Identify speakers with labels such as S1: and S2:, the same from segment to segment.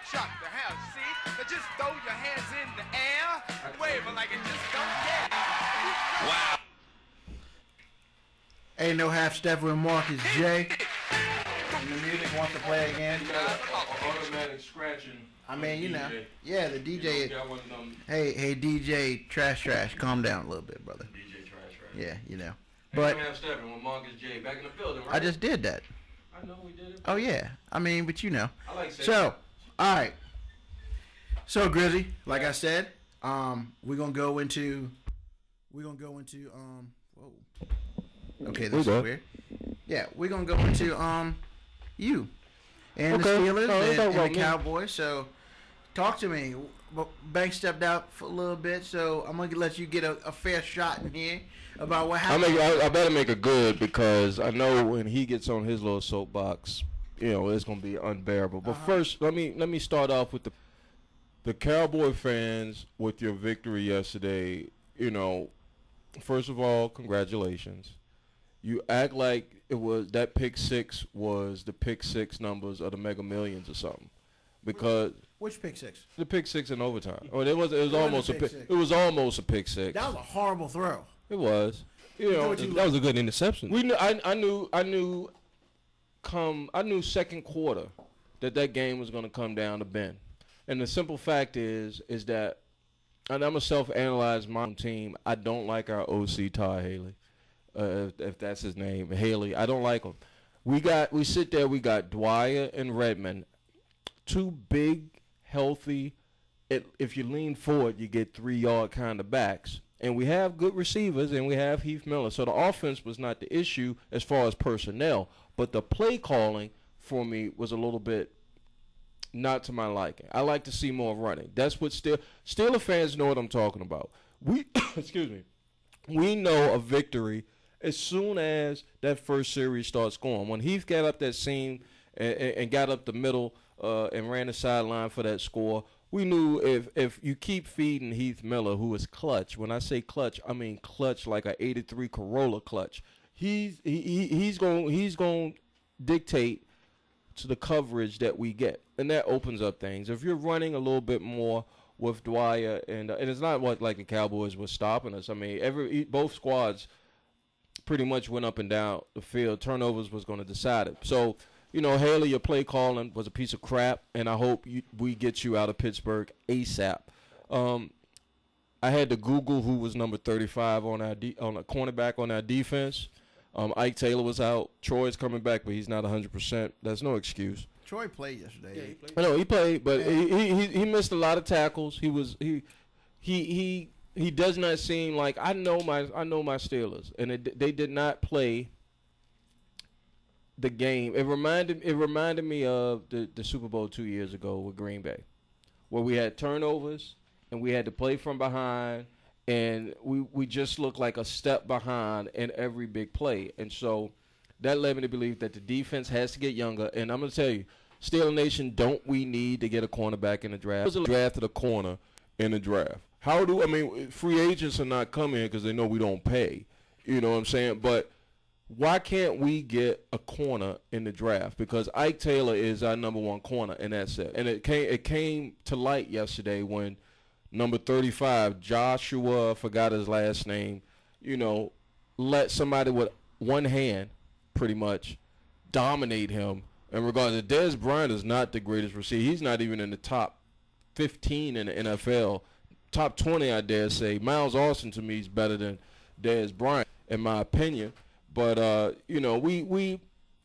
S1: shock the house. See? Now just throw your hands in the air and wave it like it just don't care. Wow.
S2: Ain't no half step with Marcus J. And the music wants to play again.
S3: You got automatic scratching.
S2: I mean, you know,
S3: DJ.
S2: yeah, the DJ.
S3: Got one of them.
S2: Hey, DJ, trash, calm down a little bit, brother.
S3: DJ trash.
S2: Yeah, you know.
S3: But
S2: But
S3: have Steppin with Marcus J back in the building, right?
S2: I just did that.
S3: I know we did it.
S2: Oh yeah, I mean, but you know.
S3: I like saying
S2: So, all right. So Grizzy, like I said, we're gonna go into. Whoa. Okay, this is weird. Yeah, we're gonna go into you and the Steelers and the Cowboys. So, talk to me. Banks stepped out for a little bit, so I'm gonna let you get a fair shot in here about what happened.
S4: I better make it good because I know when he gets on his little soapbox, you know, it's gonna be unbearable. But first, let me start off with the Cowboy fans with your victory yesterday. You know, first of all, congratulations. You act like it was that pick six was the pick six numbers of the Mega Millions or something, because.
S2: Which pick six?
S4: The pick six in overtime. Oh, it was almost a pick. It was almost a pick six.
S2: That was a horrible throw.
S4: It was. You know,
S5: that was a good interception.
S4: We knew. I knew second quarter that game was going to come down to Ben. And the simple fact is that, and I'm gonna self-analyze my own team. I don't like our OC Todd Haley, if that's his name, Haley. I don't like him. We sit there. We got Dwyer and Redmond, two big, healthy. If you lean forward, you get 3-yard kind of backs. And we have good receivers, and we have Heath Miller. So the offense was not the issue as far as personnel, but the play calling for me was a little bit not to my liking. I like to see more running. That's what Steeler fans know what I'm talking about. We excuse me. We know a victory as soon as that first series starts going. When Heath got up that seam and got up the middle and ran the sideline for that score, we knew if you keep feeding Heath Miller, who is clutch. When I say clutch, I mean clutch like a '83 Corolla clutch. He's going to dictate to the coverage that we get, and that opens up things. If you're running a little bit more with Dwyer, and it's not what like the Cowboys were stopping us. I mean, both squads pretty much went up and down the field. Turnovers was going to decide it. So, you know, Haley, your play calling was a piece of crap, and I hope we get you out of Pittsburgh ASAP. I had to Google who was number 35 on a cornerback on our defense. Ike Taylor was out. Troy's coming back, but he's not 100%. That's no excuse.
S2: Troy played yesterday.
S5: Yeah, he played.
S4: I know he played, but he missed a lot of tackles. He does not seem like I know my Steelers, and they did not play the game. It reminded me of the Super Bowl 2 years ago with Green Bay, where we had turnovers and we had to play from behind, and we just looked like a step behind in every big play. And so that led me to believe that the defense has to get younger. And I'm going to tell you, Steeler Nation, don't we need to get a cornerback in the draft? Drafted a corner in the draft. Free agents are not coming here because they know we don't pay. You know what I'm saying? But why can't we get a corner in the draft? Because Ike Taylor is our number one corner, and that's it. And it came to light yesterday when number 35, Joshua, forgot his last name, you know, let somebody with one hand pretty much dominate him. In regards to Dez Bryant is not the greatest receiver. He's not even in the top 15 in the NFL. Top 20, I dare say. Miles Austin, to me, is better than Dez Bryant, in my opinion. But, you know, we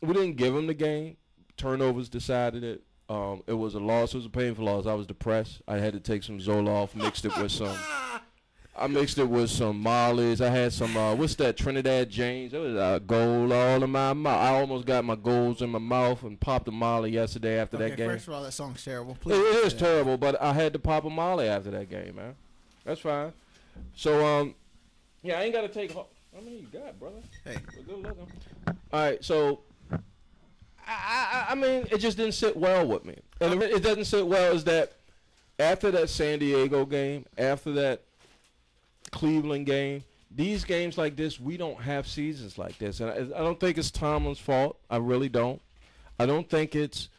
S4: didn't give him the game. Turnovers decided it. It was a loss. It was a painful loss. I was depressed. I had to take some Zoloft, mixed it with some Molly's. I had some, what's that, Trinidad James. It was gold all in my mouth. I almost got my golds in my mouth and popped a Molly yesterday after that game.
S2: First of all, that song's terrible. Please.
S4: It is terrible, but I had to pop a Molly after that game, man. That's fine. So, yeah, I ain't got to take – how many you got, brother?
S2: Hey.
S4: Well, good looking. All right, so – I mean, it just didn't sit well with me. And it doesn't sit well is that after that San Diego game, after that Cleveland game, these games like this, we don't have seasons like this. And I don't think it's Tomlin's fault. I really don't. I don't think it's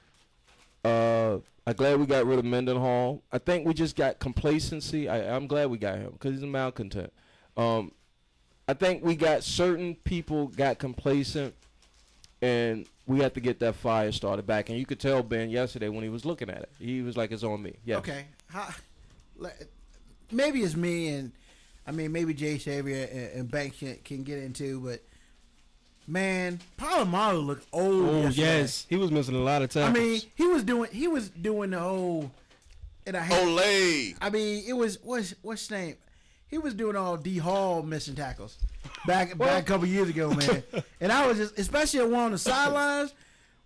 S4: I'm glad we got rid of Mendenhall. I think we just got complacency. I'm glad we got him because he's a malcontent. I think we got certain people got complacent, and we had to get that fire started back. And you could tell Ben yesterday when he was looking at it. He was like, it's on me. Yeah.
S2: Okay. Maybe it's me, and I mean, maybe Jay Xavier and Banks can get into, but man, Polamalu looked old.
S5: Oh
S2: yesterday.
S5: yes, he was missing a lot of tackles.
S2: I mean, he was doing the whole. And
S6: Olay.
S2: I mean, it was what's his name? He was doing all D Hall missing tackles back a couple years ago, man. And I was just, especially at one on the sidelines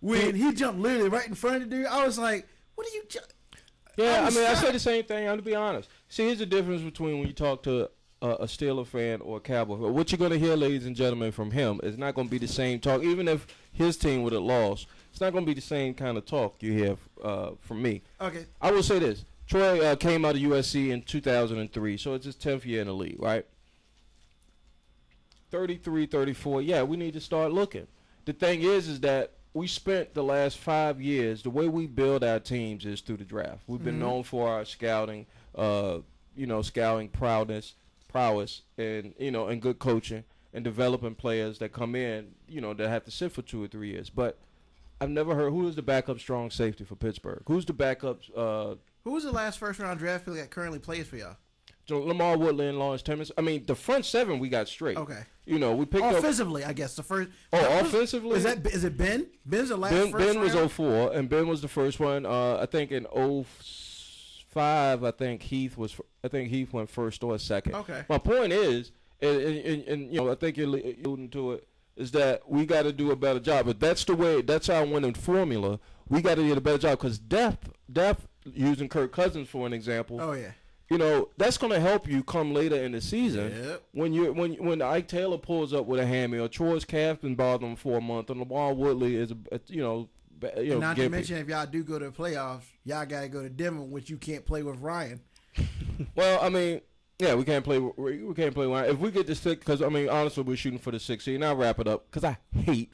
S2: when he jumped literally right in front of the dude. I was like, "What are you?"
S4: Yeah, I mean, I say the same thing. I'm to be honest. See, here's the difference between when you talk to a Steeler fan or a Cowboy fan. What you're going to hear, ladies and gentlemen, from him is not going to be the same talk. Even if his team would have lost, it's not going to be the same kind of talk you hear from me.
S2: Okay.
S4: I will say this. Troy came out of USC in 2003, so it's his 10th year in the league, right? 33, 34, yeah, we need to start looking. The thing is that we spent the last 5 years, the way we build our teams is through the draft. We've been known for our scouting, scouting prowess, and, and good coaching and developing players that come in, that have to sit for 2 or 3 years. But I've never heard who is the backup strong safety for Pittsburgh. Who's the backup?
S2: Who was the last first-round draft pick that currently plays for y'all?
S4: Lamar Woodley and Lawrence Timmons. I mean, the front seven we got straight.
S2: Okay.
S4: We picked up
S2: offensively, I guess the first.
S4: Offensively.
S2: Is it Ben? Ben's the last.
S4: Ben was
S2: round?
S4: 04, and Ben was the first one. I think in 05, I think Heath went first or second.
S2: Okay.
S4: My point is, and I think you're alluding to it, is that we got to do a better job. But that's our winning formula. We got to get a better job because depth. Using Kirk Cousins for an example.
S2: Oh yeah.
S4: That's going to help you come later in the season.
S2: Yep.
S4: When Ike Taylor pulls up with a hammy, or Troy's calf been bothering him for a month, and Lamar Woodley is
S2: Not to mention, if y'all do go to the playoffs, y'all got to go to Denver, which you can't play with Ryan.
S4: Well, I mean, yeah, we can't play with Ryan. If we get the 6, because I mean, honestly, we're shooting for the 6 seed. And I'll wrap it up because I hate.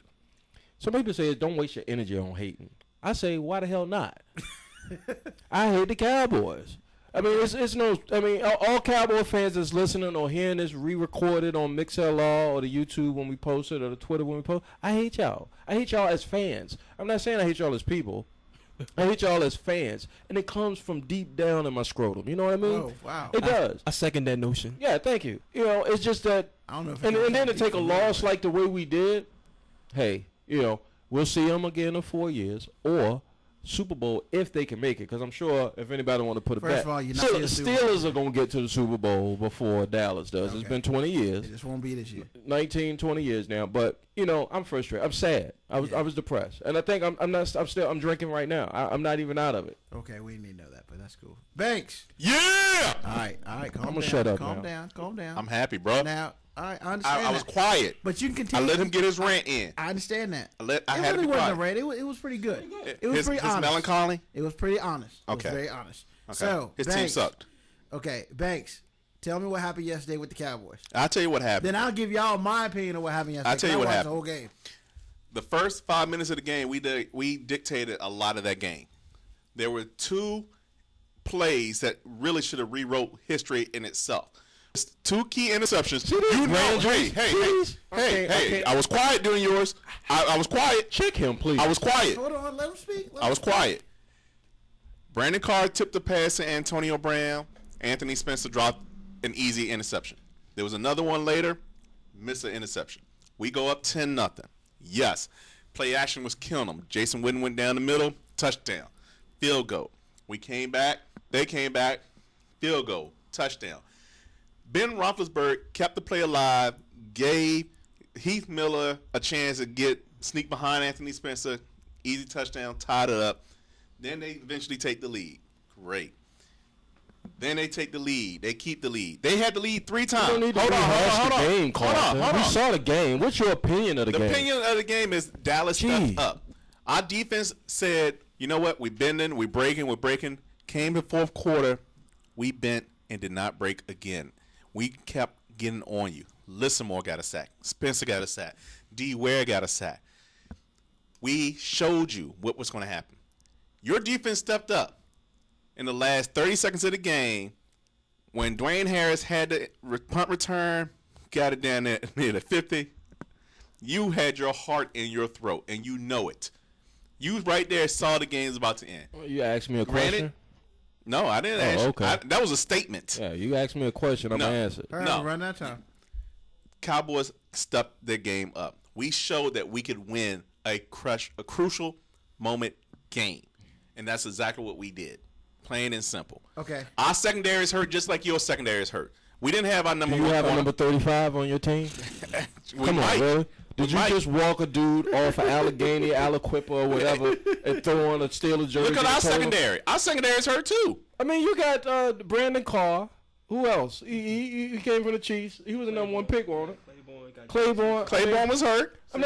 S4: Some people say, don't waste your energy on hating. I say, why the hell not? I hate the Cowboys. I mean, it's no. I mean, all Cowboy fans that's listening or hearing this re-recorded on MixLR or the YouTube when we post it or the Twitter when we post. I hate y'all. I hate y'all as fans. I'm not saying I hate y'all as people. I hate y'all as fans, and it comes from deep down in my scrotum. You know what I mean?
S2: Oh wow!
S4: It does.
S5: I second that notion.
S4: Yeah, thank you. It's just that.
S2: I don't know. If
S4: and then to take a loss like the way we did, hey, we'll see them again in 4 years or Super Bowl if they can make it, because I'm sure if anybody want to put it
S2: First
S4: back,
S2: of all, you're not seeing
S4: Steelers are going to get to the Super Bowl before Dallas does.
S2: Okay.
S4: It's been 20 years.
S2: It just won't be this year.
S4: 19, 20 years now. But I'm frustrated. I'm sad. I was depressed, and I think I'm drinking right now. I'm not even out of it.
S2: Okay, we didn't need to know that, but that's cool. Banks.
S6: Yeah.
S2: All right. Calm
S4: I'm gonna
S2: down.
S4: shut up
S2: Calm
S4: now.
S2: down. Calm down.
S6: I'm happy, bro.
S2: Now, all right, I understand.
S6: I was quiet.
S2: But you can continue.
S6: I let him get his rant in.
S2: I understand that.
S6: I had
S2: really
S6: to be
S2: wasn't
S6: quiet.
S2: a rant. It was pretty good. It was
S6: his,
S2: pretty
S6: his
S2: honest.
S6: melancholy.
S2: It was pretty honest.
S6: Okay.
S2: It was very honest.
S6: Okay.
S2: So
S6: His
S2: Banks,
S6: team sucked.
S2: Okay, Banks, tell me what happened yesterday with the Cowboys.
S6: I'll tell you what happened.
S2: Then I'll give y'all my opinion of what happened yesterday.
S6: I'll tell you what
S2: I watched
S6: happened.
S2: the whole game.
S6: The first 5 minutes of the game, we dictated a lot of that game. There were 2 plays that really should have rewrote history in itself. 2 key interceptions. Hey! I was quiet during yours. I was quiet.
S4: Check him, please.
S6: I was quiet.
S2: Hold on, let him speak.
S6: I was quiet. Brandon Carr tipped the pass to Antonio Brown. Anthony Spencer dropped an easy interception. There was another one later, missed an interception. We go up 10-0. Yes, play action was killing them. Jason Witten went down the middle, touchdown, field goal. We came back, they came back, field goal, touchdown. Ben Roethlisberger kept the play alive, gave Heath Miller a chance to sneak behind Anthony Spencer, easy touchdown, tied it up. Then they eventually take the lead. Great. Then they take the lead. They keep the lead. They had the lead 3 times.
S4: You don't need to rehash the game, Carlton. We saw the game. What's your opinion of the game?
S6: The opinion of the game is Dallas stepped up. Our defense said, you know what? We're bending, we're breaking. Came to 4th quarter, we bent and did not break again. We kept getting on you. Lissamore got a sack. Spencer got a sack. D. Ware got a sack. We showed you what was going to happen. Your defense stepped up in the last 30 seconds of the game when Dwayne Harris had the punt return, got it down there near the 50. You had your heart in your throat, and you know it. You right there saw the game was about to end.
S4: You asked me a question?
S6: No, I didn't ask
S4: okay.
S6: you. That was a statement.
S4: Yeah, you asked me a question. I'm going to answer.
S2: All right,
S6: No.
S2: run that time.
S6: Cowboys stepped their game up. We showed that we could win a crucial moment game, and that's exactly what we did, plain and simple.
S2: Okay.
S6: Our secondary is hurt just like your secondary is hurt. We didn't have our number
S4: Do you
S6: one
S4: have a
S6: corner.
S4: number 35 on your team? Come on, really? Did you just walk a dude off of Allegheny, Aliquippa, or whatever, and throw on a Steelers jersey?
S6: Look at our secondary. Our secondary is hurt too.
S4: I mean, you got Brandon Carr. Who else? He came from the Chiefs. He was the number one pick on it. Claiborne
S6: was hurt.
S4: I'm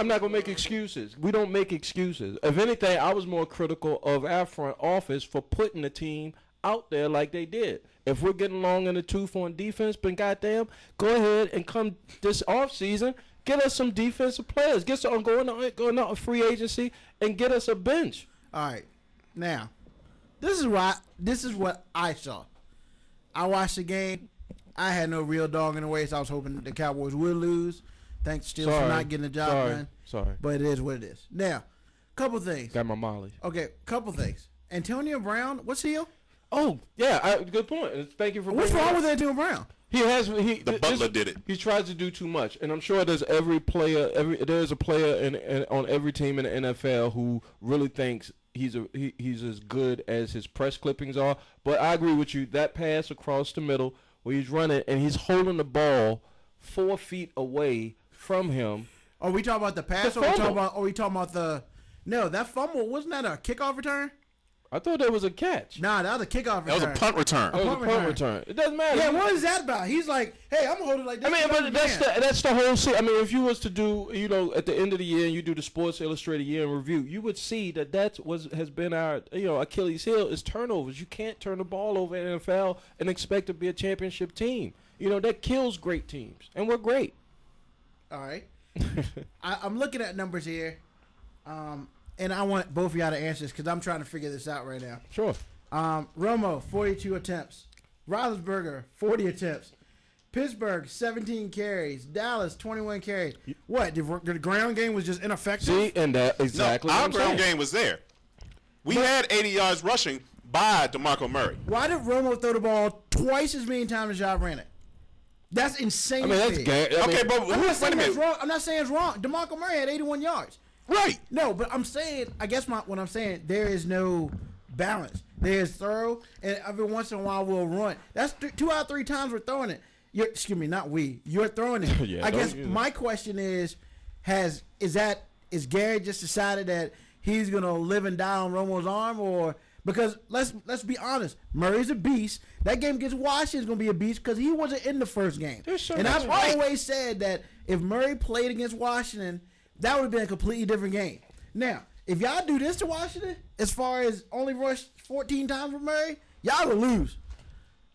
S4: not gonna make excuses. We don't make excuses. If anything, I was more critical of our front office for putting the team out there like they did. If we're getting long in the tooth on defense, then goddamn, go ahead and come this offseason, get us some defensive players. Get some going out a free agency and get us a bench.
S2: All right. Now, this is what I saw. I watched the game. I had no real dog in the race. I was hoping the Cowboys would lose. Thanks to Steelers for not getting the job done.
S4: Sorry.
S2: But it is what it is. Now, couple things.
S4: Got my Molly.
S2: Okay, couple things. Antonio Brown, what's he?
S4: Oh, yeah, good point. Thank you for
S2: What's
S4: bringing
S2: wrong
S4: it up.
S2: with Antonio Brown?
S6: The Butler did it.
S4: He tries to do too much, and I'm sure there's there's a player on every team in the NFL who really thinks he's as good as his press clippings are. But I agree with you. That pass across the middle where he's running and he's holding the ball 4 feet away from him.
S2: Are we talking about the pass, or are we talking about the? No, that fumble wasn't that a kickoff return?
S4: I thought that was a catch.
S2: Nah, that was a kickoff return.
S6: That was a punt return.
S4: That was a punt return. It doesn't matter.
S2: Yeah, what is that about? He's like, hey, I'm holding like this.
S4: I mean, but that's the whole scene. I mean, if you was to do, at the end of the year, and you do the Sports Illustrated year in review, you would see that has been our, Achilles heel is turnovers. You can't turn the ball over in the NFL and expect to be a championship team. That kills great teams, and we're great.
S2: All right. I'm looking at numbers here, and I want both of y'all to answer this because I'm trying to figure this out right now.
S4: Sure.
S2: Romo, 42 attempts. Roethlisberger, 40 attempts. Pittsburgh, 17 carries. Dallas, 21 carries. What? The ground game was just ineffective?
S4: See, and that exactly
S6: No,
S4: what
S6: our
S4: I'm
S6: ground
S4: saying.
S6: game was there. We had 80 yards rushing by DeMarco Murray.
S2: Why did Romo throw the ball twice as many times as y'all ran it? That's insane.
S4: I mean, that's
S6: Okay, but
S2: I'm not saying
S6: wait a
S2: it's
S6: minute.
S2: wrong. I'm not saying it's wrong. DeMarco Murray had 81 yards.
S6: Right.
S2: No, but I'm saying, I guess what I'm saying, there is no balance. There's throw, and every once in a while we'll run. That's 2 out of 3 times we're throwing it. Excuse me, not we. You're throwing it.
S4: Yeah,
S2: I guess my question is Gary just decided that he's gonna live and die on Romo's arm, or because let's be honest, Murray's a beast. That game against Washington's gonna be a beast because he wasn't in the first game. And I've always said that if Murray played against Washington, that would have been a completely different game. Now, if y'all do this to Washington, as far as only rush 14 times with Murray, y'all will lose.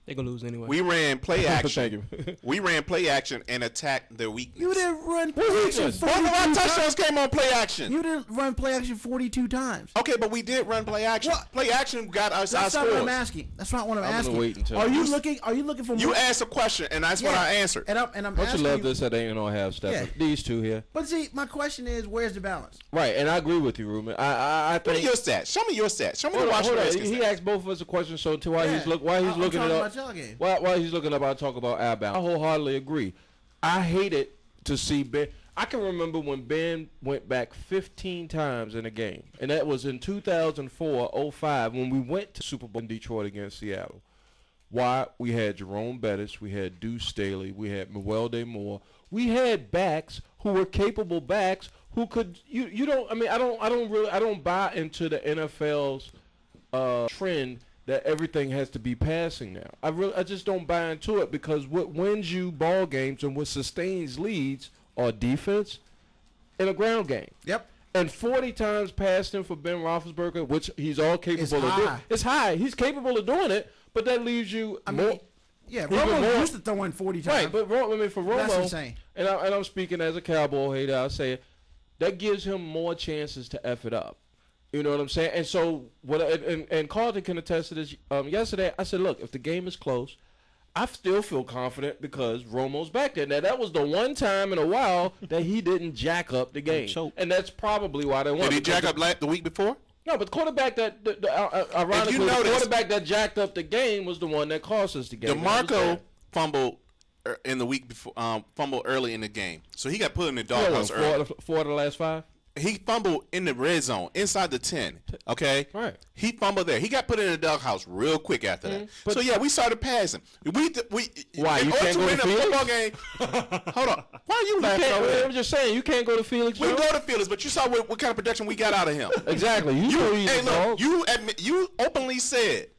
S5: They're going to lose anyway.
S6: We ran play action.
S4: Thank you.
S6: We ran play action and attacked their weakness.
S2: You didn't run play action
S6: Both of our
S2: 42
S6: touchdowns
S2: times.
S6: came on play action.
S2: You didn't run play action 42 times.
S6: Okay, but we did run play action.
S2: What?
S6: Play action got us our
S2: That's not what I'm
S6: scores.
S2: asking. That's not what I'm
S4: I'm gonna
S2: asking.
S4: wait until-
S2: Are you looking for
S6: You
S2: more?
S6: asked a question, and that's what
S2: Yeah.
S6: I answered.
S2: And I'm
S4: Don't you
S2: asking
S4: love
S2: you.
S4: this that ain't no half step?
S2: Yeah.
S4: These two here.
S2: But see, my question is, where's the balance?
S4: Right, and I agree with you, Ruben. I
S6: What are
S4: think
S6: your stats? Show me your stats. Show me the
S4: Hold on,
S6: Washington
S4: he
S6: Redskins stats.
S4: asked both of us a question, so while
S2: Yeah.
S4: he's looking it
S2: I'm
S4: up,
S2: talking about y'all game.
S4: while he's looking up, I'll talk about our balance. I wholeheartedly agree. I hated to see Ben. I can remember when Ben went back 15 times in a game, and that was in 2004-05 when we went to Super Bowl in Detroit against Seattle. Why? We had Jerome Bettis, we had Deuce Staley, we had Mewelde Moore. We had backs who were capable backs who could. You don't. I mean, I don't buy into the NFL's trend that everything has to be passing now. I just don't buy into it because what wins you ball games and what sustains leads are defense and a ground game.
S2: Yep.
S4: And 40 times passing for Ben Roethlisberger, which he's all capable
S2: It's
S4: of doing.
S2: high.
S4: It's high. He's capable of doing it, but that leaves you more.
S2: Yeah,
S4: Even
S2: Romo
S4: more-
S2: used to throw in 40 times.
S4: Right, but for Romo,
S2: That's insane.
S4: and I'm speaking as a Cowboy hater, I'll say it, that gives him more chances to F it up. You know what I'm saying? And so and Carlton can attest to this. Yesterday, I said, look, if the game is close, I still feel confident because Romo's back there. Now, that was the one time in a while that he didn't jack up the game. And that's probably why they won.
S6: Did he jack up the week before?
S4: No, but the quarterback ironically, the quarterback that jacked up the game was the one that cost us the game.
S6: DeMarco fumbled in the week before, fumbled early in the game. So he got put in the doghouse early.
S4: 4 of the last 5?
S6: He fumbled in the red zone, inside the 10, okay?
S4: Right.
S6: He fumbled there. He got put in the doghouse real quick after that. So, yeah, we started passing.
S4: Why? You can't go to Felix?
S6: Football game, hold on. Why are you laughing over there?
S4: I'm just saying, you can't go to Felix.
S6: We go to Felix, but you saw what kind of production we got out of him.
S4: Exactly.
S6: You openly said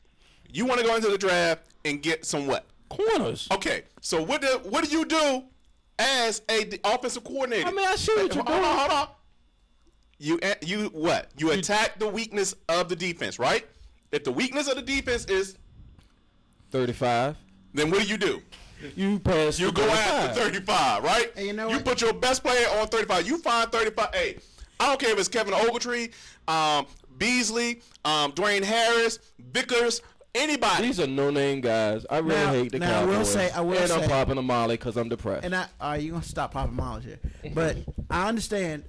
S6: you want to go into the draft and get some what?
S4: Corners.
S6: Okay, so what do you do as a offensive coordinator?
S4: I mean, I see what you're doing.
S6: Hold on. You what? You attack the weakness of the defense, right? If the weakness of the defense is
S4: 35,
S6: then what do?
S4: You pass.
S6: You go after 35, right?
S2: Hey, you know
S6: you
S2: what?
S6: put your best player on 35. You find 35. Hey, I don't care if it's Kevin Ogletree, Beasley, Dwayne Harris, Vickers, anybody.
S4: These are no-name guys. I really hate the Cowboys.
S2: I will say,
S4: I'm popping a Molly because I'm depressed.
S2: And you gonna stop popping Molly here? But I understand,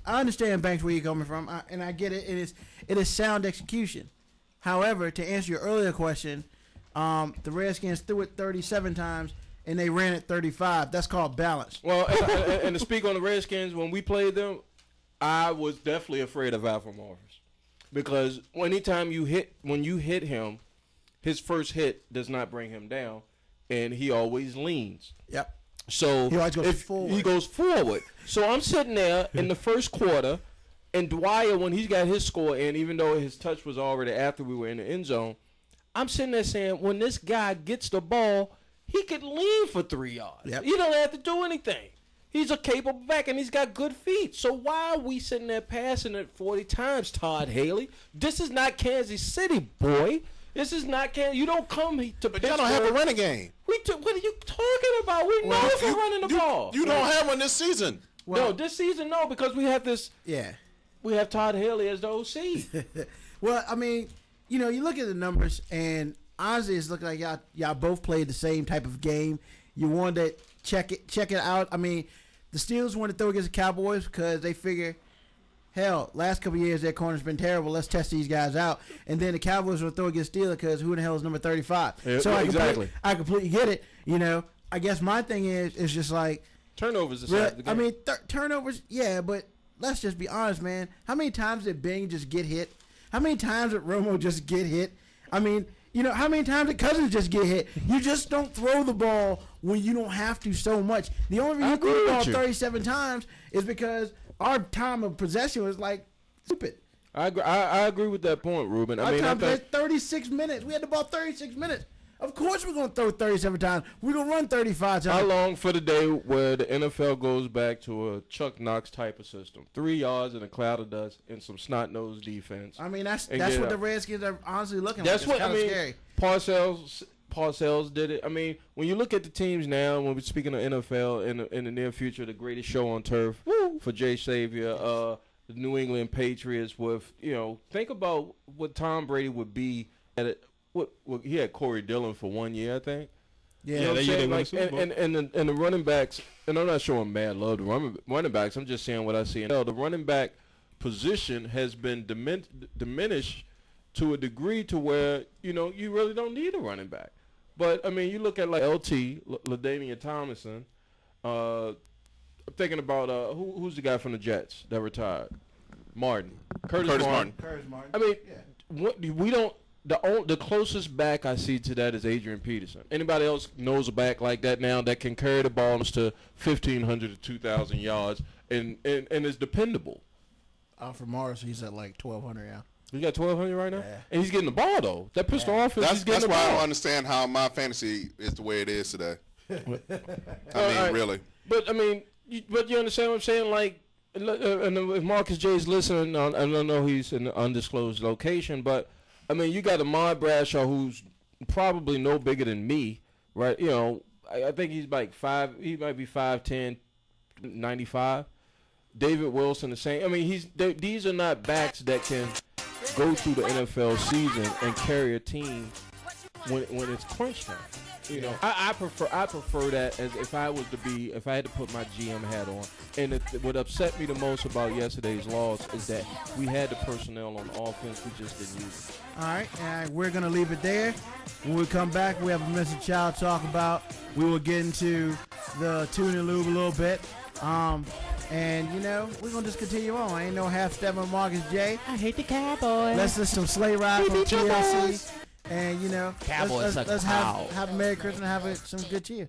S2: Banks, where you're coming from, and I get it. It is sound execution. However, to answer your earlier question, the Redskins threw it 37 times and they ran it 35. That's called balance.
S4: Well, and to speak on the Redskins, when we played them, I was definitely afraid of Alfred Morris because anytime you hit him, his first hit does not bring him down, and he always leans.
S2: Yep.
S4: So
S2: he always goes forward.
S4: He goes forward. So I'm sitting there in the first quarter, and Dwyer, when he's got his score in, even though his touch was already after we were in the end zone, I'm sitting there saying, when this guy gets the ball, he could lean for 3 yards.
S2: Yep.
S4: He don't have to do anything. He's a capable back, and he's got good feet. So why are we sitting there passing it 40 times, Todd Haley? This is not Kansas City, boy. This is not Kansas. You don't come to Pittsburgh.
S6: But y'all don't have a running game.
S4: What are you talking about? We know for running the ball.
S6: You don't have one this season.
S4: No, this season, no, because we have this.
S2: Yeah.
S4: We have Todd Haley as the OC.
S2: Well, I mean, you look at the numbers, and honestly, it's looking like y'all both played the same type of game. You wanted to check it out. I mean, the Steelers want to throw against the Cowboys because they figure, hell, last couple of years their corner's been terrible. Let's test these guys out. And then the Cowboys will throw against Steelers because who the hell is number 35?
S4: Yeah,
S2: so
S4: exactly.
S2: I completely get it. I guess my thing is just like
S4: turnovers aside the game.
S2: I mean, turnovers, yeah, but let's just be honest, man. How many times did Bing just get hit? How many times did Romo just get hit? I mean, how many times did Cousins just get hit? You just don't throw the ball when you don't have to so much. The only reason you threw the ball 37 times is because our time of possession was like stupid.
S4: I agree with that point, Ruben.
S2: Our time had 36 minutes. We had the ball 36 minutes. Of course we're going to throw 37 times. We're going to run 35 times.
S4: I long for the day where the NFL goes back to a Chuck Knox type of system. 3 yards in a cloud of dust and some snot-nosed defense.
S2: I mean, that's what the Redskins are honestly looking
S4: like. That's
S2: what
S4: I mean.
S2: Scary.
S4: Parcells did it. I mean, when you look at the teams now, when we're speaking of NFL in the near future, the greatest show on turf for Jay Xavier, the New England Patriots with, think about what Tom Brady would be at it. What he had Corey Dillon for 1 year, I think.
S5: Yeah, that year they won the Super Bowl.
S4: And the running backs, and I'm not showing mad love to running backs. I'm just saying what I see. The running back position has been diminished to a degree to where you really don't need a running back. But I mean, you look at like LT, LaDainian Tomlinson. I'm thinking about who's the guy from the Jets that retired? Curtis Martin. I mean, we don't. The closest back I see to that is Adrian Peterson. Anybody else knows a back like that now that can carry the ball to 1,500 to 2,000 yards and is dependable?
S2: Alfred Morris, he's at like 1,200 now.
S4: You got 1,200 right now?
S2: Yeah.
S4: And he's getting the ball, though. That pistol offense, he's getting the ball.
S6: That's why I don't understand how my fantasy is the way it is today. Really.
S4: But, I mean, you understand what I'm saying? Like, and if Marcus Jay's listening, I don't know he's in an undisclosed location, but, I mean, you got Ahmad Bradshaw, who's probably no bigger than me, right? I think he's like he might be 5'10", 95. David Wilson the same. I mean, these are not backs that can go through the NFL season and carry a team when it's crunch time. You know, I prefer that as if I had to put my GM hat on. And what upset me the most about yesterday's loss is that we had the personnel on offense, we just didn't use it.
S2: All right, and we're gonna leave it there. When we come back, we have a Mr. Child talk about. We will get into the tune and lube a little bit. And, you know, we're going to just continue on. Ain't no half-step on Marcus J.
S7: I hate the Cowboys.
S2: Let's listen to some Sleigh Ride from TLC. And, you know,
S7: Cowboys
S2: let's have a Merry Christmas and have some good cheer.